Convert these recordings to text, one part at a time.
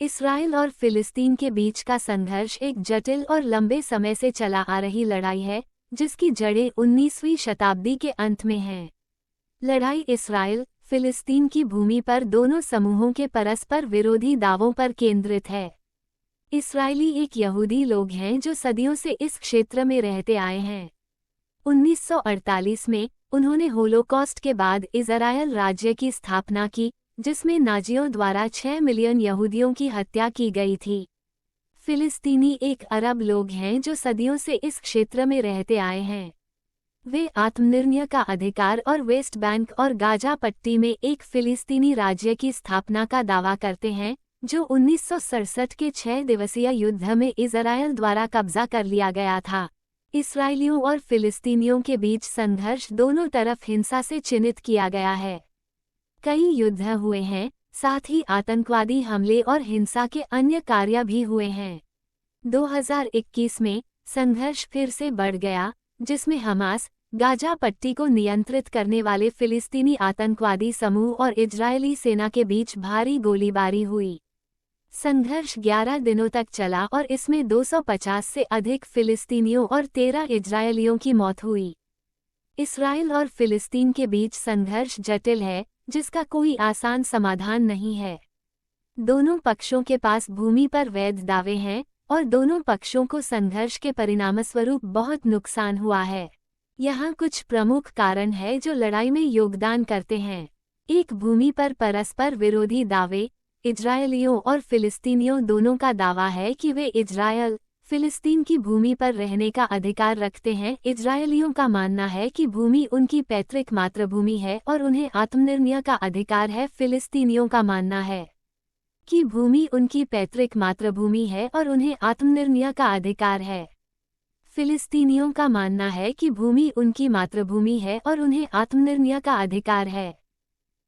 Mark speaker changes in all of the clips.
Speaker 1: Israel और फिलिस्तीन के बीच का संघर्ष एक जटिल और लंबे समय से चला आ रही लड़ाई है, जिसकी जड़ें 19वीं शताब्दी के अंत में हैं। लड़ाई इसराइल, फिलिस्तीन की भूमि पर दोनों समूहों के परस्पर विरोधी दावों पर केंद्रित है। इसराइली एक यहूदी लोग हैं जो सदियों से इस क्षेत्र में रहते आए हैं। 1948 में उन्होंने होलोकॉस्ट के बाद इज़राइल राज्य की स्थापना की, जिसमें नाज़ियों द्वारा 6 मिलियन यहूदियों की हत्या की गई थी। फिलिस्तीनी एक अरब लोग हैं जो सदियों से इस क्षेत्र में रहते आए हैं। वे आत्मनिर्णय का अधिकार और वेस्ट बैंक और गाजा पट्टी में एक फिलिस्तीनी राज्य की स्थापना का दावा करते हैं, जो 1967 के 6 दिवसीय युद्ध में इज़राइल द्वारा कब्जा कर लिया गया था। इसराइलियों और फिलिस्तीनियों के बीच संघर्ष दोनों तरफ हिंसा से चिन्हित किया गया है। कई युद्ध हुए हैं, साथ ही आतंकवादी हमले और हिंसा के अन्य कार्य भी हुए हैं। 2021 में संघर्ष फिर से बढ़ गया, जिसमें हमास, गाजा पट्टी को नियंत्रित करने वाले फिलिस्तीनी आतंकवादी समूह और इजरायली सेना के बीच भारी गोलीबारी हुई। संघर्ष 11 दिनों तक चला और इसमें 250 से अधिक फिलिस्तीनियों और 13 इजरायलियों की मौत हुई। इसराइल और फिलिस्तीन के बीच संघर्ष जटिल है, जिसका कोई आसान समाधान नहीं है। दोनों पक्षों के पास भूमि पर वैध दावे हैं और दोनों पक्षों को संघर्ष के परिणामस्वरूप बहुत नुकसान हुआ है। यहाँ कुछ प्रमुख कारण हैं जो लड़ाई में योगदान करते हैं। एक, भूमि पर परस्पर विरोधी दावे। इजरायलियों और फिलिस्तीनियों दोनों का दावा है कि वे इजरायल, फिलिस्तीन की भूमि पर रहने का अधिकार रखते हैं। इजरायलियों का मानना है कि भूमि उनकी पैतृक मातृभूमि है और उन्हें आत्मनिर्णय का अधिकार है। फिलिस्तीनियों का मानना है कि भूमि उनकी पैतृक मातृभूमि है और उन्हें आत्मनिर्णय का अधिकार है। फिलिस्तीनियों का मानना है कि भूमि उनकी मातृभूमि है और उन्हें आत्मनिर्णय का अधिकार है।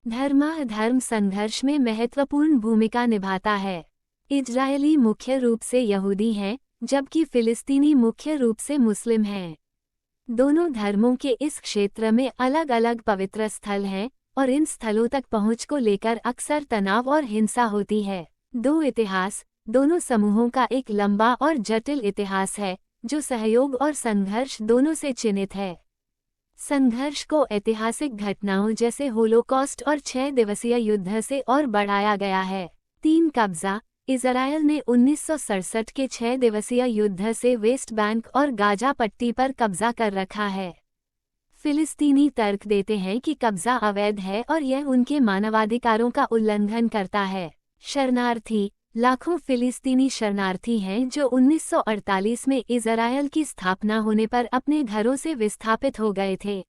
Speaker 1: धर्म संघर्ष में महत्वपूर्ण भूमिका निभाता है। इजरायली मुख्य रूप से यहूदी हैं, जबकि फिलिस्तीनी मुख्य रूप से मुस्लिम हैं। दोनों धर्मों के इस क्षेत्र में अलग अलग पवित्र स्थल हैं और इन स्थलों तक पहुंच को लेकर अक्सर तनाव और हिंसा होती है। इतिहास। दोनों समूहों का एक लंबा और जटिल इतिहास है, जो सहयोग और संघर्ष दोनों से चिन्हित है। संघर्ष को ऐतिहासिक घटनाओं जैसे होलोकॉस्ट और 6 दिवसीय युद्ध से और बढ़ाया गया है। 3, कब्जा। इज़राइल ने 1967 के 6 दिवसीय युद्ध से वेस्ट बैंक और गाजा पट्टी पर कब्जा कर रखा है। फिलिस्तीनी तर्क देते हैं कि कब्जा अवैध है और यह उनके मानवाधिकारों का उल्लंघन करता है। शरणार्थी। लाखों फिलिस्तीनी शरणार्थी हैं जो 1948 में इज़राइल की स्थापना होने पर अपने घरों से विस्थापित हो गए थे।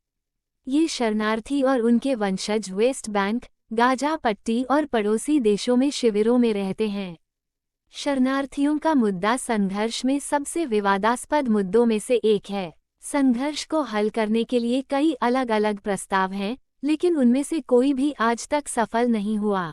Speaker 1: ये शरणार्थी और उनके वंशज वेस्ट बैंक, गाजा पट्टी और पड़ोसी देशों में शिविरों में रहते हैं। शरणार्थियों का मुद्दा संघर्ष में सबसे विवादास्पद मुद्दों में से एक है। संघर्ष को हल करने के लिए कई अलग अलग प्रस्ताव हैं, लेकिन उनमें से कोई भी आज तक सफल नहीं हुआ।